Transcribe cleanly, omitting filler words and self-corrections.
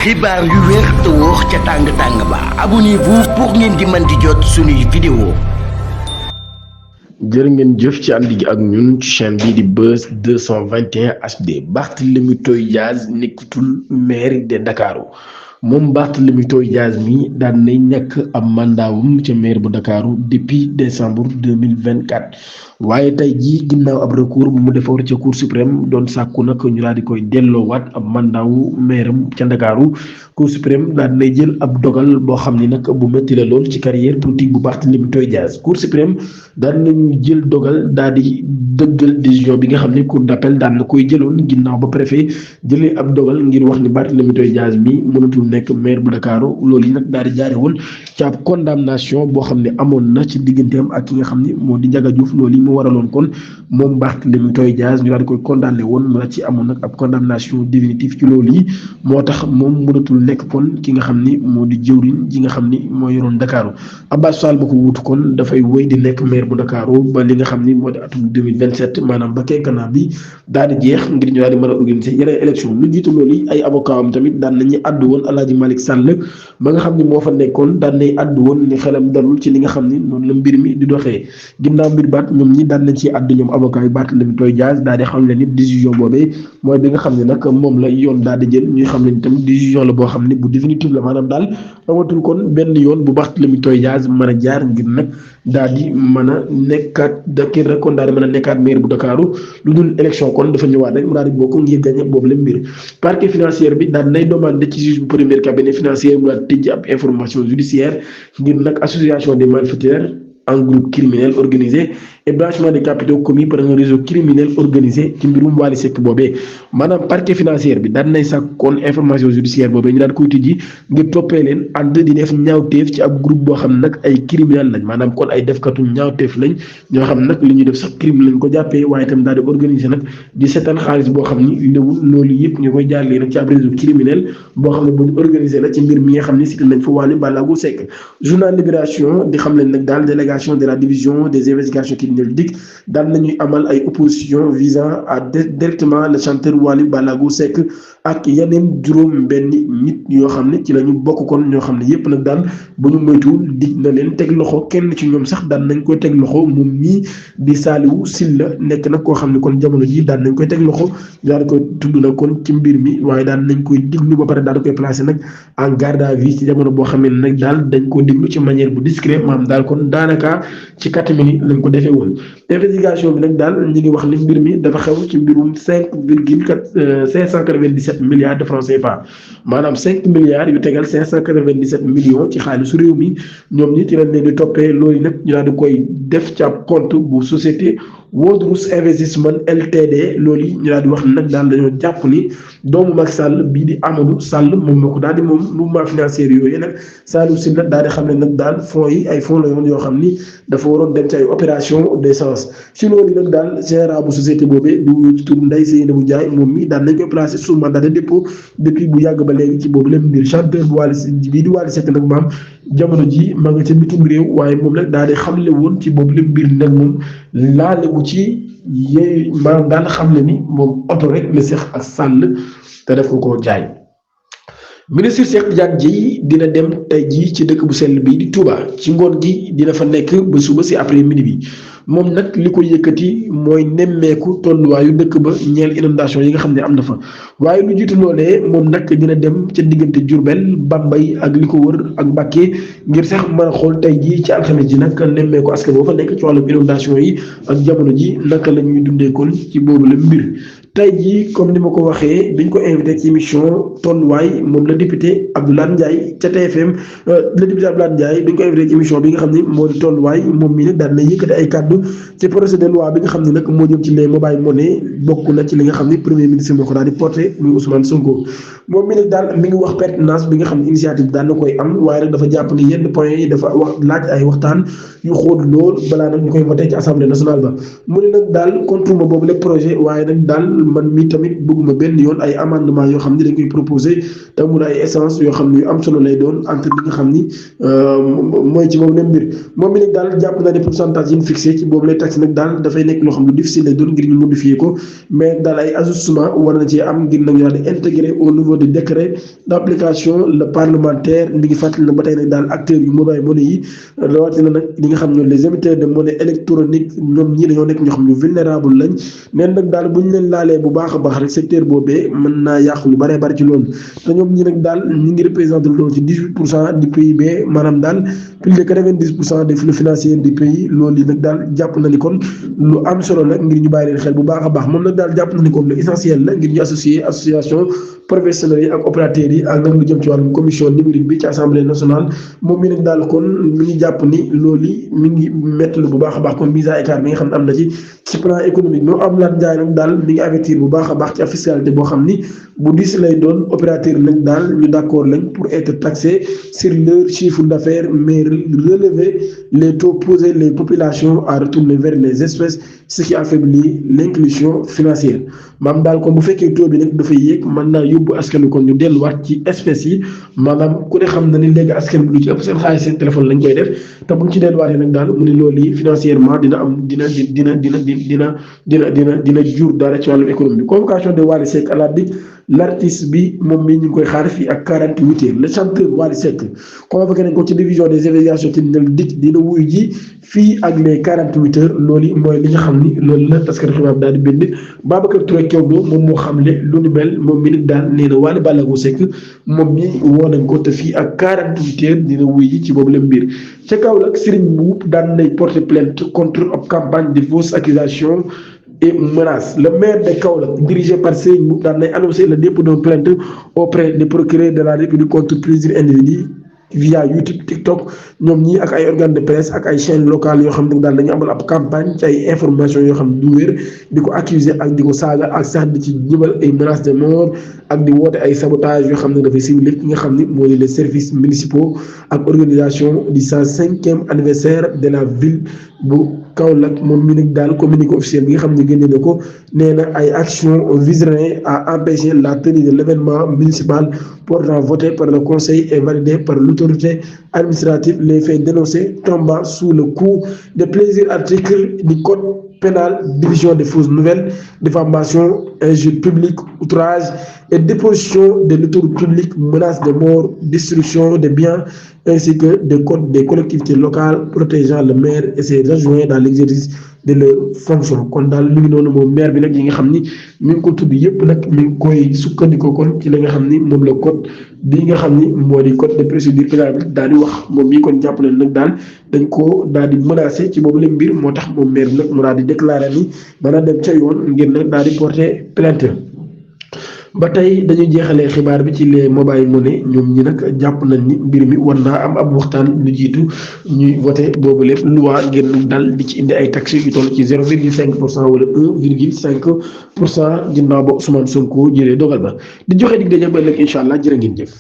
xibaar yu wér te wóor ca tàng-tàng ba abonnez-vous pour ngeen di mën di jot suñuy vidéo. jërë ngeen jëf ci ànd gi ak ñun ci chaîne bii di Buzz 221 HD. Barthélémy Toye Dias nekkatul maire de Ndakaaru moom Barthélémy Toye Dias mi daan nay ñàkk ab mandaawum ca maire bu Ndakaaru depuis décembre 2024 waaye tey jii ginnaaw ab recours bu mu defoon ca cour suprême doon sàkku nag ñu daal di koy delloowaat ab mandaawu mairam ca Ndakaaru cour suprême daal nay jël ab dogal boo xam ni nag bu métti la lool ci carrière politique bu Barthélémy Toye Dias. Cour suprême daan nañu jël dogal daal di dëggal décision bi nga xam ne cour d'appel daan na koy jëloon ginnaaw ba préfet jëlee ab dogal ngir wax ni Barthélémy Toye Dias mi mënatul nekk maire bu Ndakaaru loolu yi nag daal di jaare woon ci ab condamnation boo xam ne amoon na ci digganteem ak ki nga xam ne moo di Ndiaga Diouf loolu yi mu waraloon kon moom Barthélémy Toye Dias ñu daal di koy condamné woon mu la ci amoon nag ab condamnation définitive ci loolu yi moo tax moom mënatul nekk kon ki nga xam ni moo di jëwriñ ji nga xam ni moo yoroon Ndakaaru. Abass Fall ba ko wuutu kon dafay wéy di nekk maire bu Ndakaaru ba li nga xam ni moo di atum 2027 maanaam ba quinquennat bi daal di jeex ngir ñu daal di mën a organiser yeneen élection lu jiitu loolu yi ay avocat am tamit daan nañu àddu woon Alaaji Malick Sall ba nga xam ni moo fa nekkoon daan nay àddu woon ni xelam dalul ci li nga xam ni noonu la mbir mi di doxee ginnaaw mbir baat ñoom ñi daan nañ ci àddu ñoom avocat yi Barthélémy Toye Dias daal di xam le ni décision boobee mooy bi nga xam ne nag moom la yoon daal di jël ñuy xam ne ni tamit décision la boo xam ne bu définitive la maanaam daal amatul kon benn yoon bu Barthélémy Toye Dias mën a jaar ngir nag daal di mën a nekkaat dakir rek kon daal di mën a nekkaat maire bu Ndakaaru lu dul élection kon dafa ñëwaat rek mu daal di bokk ngir gagné boobu la mbir. Parquet financier bi daal nay demandé ci juge bu premier cabinet financier mu daal tëj ab information judiciaire ngir nag association des malfaiteurs en groupe criminel organisé et blanchiment de capitaux commis par un réseau criminel organisé ci mbirum Wally Seck boobee maanaam parquet financier bi daan nay sàkk kon information judiciaire boobee ñu daan koy tijji ngir toppee leen ànd di def ñaawteef ci ab groupe boo xam ne nag ay criminel lañ maanaam kon ay defkatu ñaawteef lañ ñoo xam nag li ñuy def sax crime lañ ko jàppee waaye itam daal di organisé nag di seetaan xaalis boo xam ni léwul loolu yëpp ñu koy jaarlee nag ci ab réseau criminel boo xam ne bu ñu organisé la ci mbir mi nga xam ne cité nañ fa Wally Ballago Seck. Journal Libération di xam leen nag daal délégation de la division des investigations criminelles DIC daal nañuy amal ay opposition visant à directement le chanteur Wally Ballago Seck ak yeneen juróom benn nit yoo xam ne ci la ñu bokk kon ñoo xam ne yépp nag daal bu ñu moytuwul dig na leen teg loxo kenn ci ñoom sax daan nañ koy teg loxo moom mii di Saliou Sylla nekk nag koo xam ne kon jamono ji daan nañ koy teg loxo daal koy tudd na kon ci mbir mi waaye daan nañ koy diglu ba pare daal di koy placé nag en garde à vue ci jamono boo xam ne nag daal dañ koo diglu ci manière bu discret maanaam daal kon daanaka ci 4 minutes lañ ko defee woon. Investigation bi nag daal ñu ngi wax ni mbir mi dafa xew ci mbirum 5,597 milliards de francs CFA maanaam 5 milliards yu tegal 597 millions ci xaalisu réew mi ñoom ñi ci lañ leen di toppee loolu nag ñu daal di koy def ci ab compte bu société Wodrous Investissement Ltd loolu yi ñu daal di wax nag daal dañoo jàpp ni doomu Macky Sall bii di Amadou Sall moom moo ko daal di moom mouvement financier yooyu nag Saliou Sylla daal di xam ne nag daal fonds yi ay fonds la yoon yoo xam ni dafa waroon dem ci ay opération d'essence si loolu nag daal gérant bu société boobee du tur Ndeye Seynabou Ndiaye moom mi daal nañ koy placé sous mandat de dépôt depuis bu yàgg ba léegi ci boobu leen mbir chanteur bu Wally bii di Wally Seck nag maam jamono ji ma nga ca bitim réew waaye moom nag daal di xamle woon ci boobu leen mbir nag moom laale bu ci yee maanaam daal xam ne ni moom oto rek la seex ak Sall te def ko koo jaay. Ministre Cheikh Tidiane Dièye dina dem tey jii ci dëkk bu sell bii di Touba ci ngoon gi dina fa nekk ba suba si après midi bi moom nag li ko yëkkati mooy nemmeeku tolluwaayu dëkk ba ñeel inondation yi nga xam ne am na fa waaye lu jiitu loolee moom nag dina dem ca diggante Diourbel Bambey ak li ko wër ak Mbacké ngir sax mën a xool tey jii ci alxames ji nag nemmeeku askan boo fa nekk ci wàllum inondation yi ak jamono ji naka la ñuy dundee kon ci boobu la mbir. tey jii comme ni ma ko waxee biñ ko invité ci émission tolluwaay moom la député Abdoulaye Ndiaye ca TFM le député Abdoulaye Ndiaye biñ ko invité ci émission bi nga xam ne moo di tolluwaay moom mii nag daal na yëkkati ay kàddu ci projet de loi bi nga xam ne nag moo jëm ci les mobile money bokk na ci li nga xam ne premier ministre moo ko daal di porté muy Ousmane Sonko moom mii nag daal mi ngi wax pertinence bi nga xam ne initiative daan na koy am waaye nag dafa jàpp ni yenn points yi dafa wax laaj ay waxtaan yu xóot lool balaa nag ñu koy voté ci assemblée nationale ba mu ne nag daal contre ma boobu le projet waaye nag daal man mi tamit bëgguma benn yoon ay amendement yoo xam ne dañ koy proposé te mun ay essence yoo xam ne yu am solo lay doon entre li nga xam ni mooy ci boobu leen mbir moom mi nag daal jàpp na ne pourcentage yi ñu fixé ci boobu lay tax nag daal dafay nekk loo xam ne difficile lay doon ngir ñu modifier ko mais daal ay ajustement war na ci am ngir nag ñu daal di intégrer au niveau di décret d'application le parlementaire mi ngi fàttali na ba tey nag daal acteurs yu mobile money yi rawatina nag ñi nga xam ne les émetteurs de monnaie électronique ñoom ñii dañoo nekk ñoo xam ne vulnérable lañ neen nag daal bu ñu leen laalee bu baax a baax rek secteur boobee mën naa yàqu lu bëree bëri ci loolu te ñoom ñi nag daal ñu ngi représenté loolu ci 18% du PIB maanaam daal plus de 90% des flux financiers du pays loolu yi nag daal jàpp na ni kon lu am solo la ngir ñu bàyyi leen xel bu baax a baax moom nag daal jàpp na ni kon lu essentiel la ngir ñu associer association professionnels yi ak opérateurs yi ak nag lu jëm ci wàllum commission numérique bi ci assemblée nationale moom mi nag daal kon mi ngi jàpp ni loolu mi ngi métti bu baax a baax kon mise à écart bi nga xam ne am na ci plan économique ñoo am laat jaay nag daal mi ngi avertir bu baax a baax ci fiscalité boo xam ni bu diis lay doon opérateur nag daal ñu d'accord lañ pour être taxé sur leur chiffre d'affaires mais relever les taux poser les populations à retourner vers les espèces ce qui affaiblit l'inclusion financière maanaam daal kon bu fekkee taux bi nag dafay yéeg mën naa yóbbu askan wi kon ñu delluwaat ci espèces yi maanaam ku ne xam na ni léegi askan bi lu ci ëpp seen xaalis seen téléphone lañ koy def te buñ ci delluwaatee nag daal mu ne loolu yi financièrement dina am dina jur dara ci wàllum économie bi convocation de Wally Seck à la DIC l'artiste bi moom mii ñu ngi koy xaar fii ak 48 heures le chanteur Wally Seck convoqué nañ ko ci division des investigations criminelles DIC dina wuyu ji fii ak les 48 heures loolu mooy li nga xam ni loolu la taskatu xibaar daal di bind Babacar Touré Kewdo moom moo xamle lu ni mel moom mi nit daal nee na Wally Ballago Seck moom mi woo nañ ko te fii ak 48 heures dina wuyu ji ci boobu la mbir ca Kaolack Serigne Mboup daan nay porter plainte contre ab campagne de fausses accusations et menaces. Le maire de Kaolack, dirigé par Serigne Mboup, a annoncé le dépôt d'une plainte auprès des procureurs de la République contre plusieurs individus via YouTube, TikTok, ñoom ñii ak ay organes de presse ak ay chaînes locales yoo xam ne daal dañu amal ab campagne ci ay informations yoo xam ne du wér di ko accuser ak di ko saaga ak sax di ci jëbal ay menaces de mort ak di woote ay sabotage yoo xam ne dafay ciblé ki nga xam ni moo di les services municipaux ak organisation du 105e anniversaire de la ville bu Kaolack moom mi nag daal communiqué officiel bi nga xam ne génne na ko nee na ay actions viseraient à empêcher la tenue de l'événement municipal pourtant voté par le conseil et validé par l'autorité administrative. Les faits dénoncés tombant sous le coup de plusieurs articles du code pénal, division des fausses nouvelles, diffamation, injure publique, outrage et déposition de l'autorité publique, menace de mort, destruction des biens, ainsi que des codes des collectivités locales protégeant le maire et ses adjoints dans l'exercice de leurs fonctions. Kon daal mi ngi noonu moom maire bi nag yi nga xam ni mi ngi ko tudd yëpp nag mi ngi koy sukkandikoo kon ci la nga xam ni moom la code bi nga xam ni moo di code de procédure pénale bi daal di wax moom mii kon jàpp nañ nag daal dañ ko daal di menacé ci boobu la mbir moo tax moom maire bi nag mu daal di déclaré ni mën a dem ca yoon ngir nag daal di porter plainte. ba tey dañuy jeexalee xibaar bi ci les mobile money ñoom ñi nag jàpp nañ ni mbir mi war naa am ab waxtaan lu jiitu ñuy voté boobu lépp loi ngir dal di ci indi ay taxes yu toll ci 0,5% wala 1,5% ginnaaw ba Ousmane Sonko jëlee dogal ba di joxe dig daje ba ëllëg incha allah jërë ngeen jëf.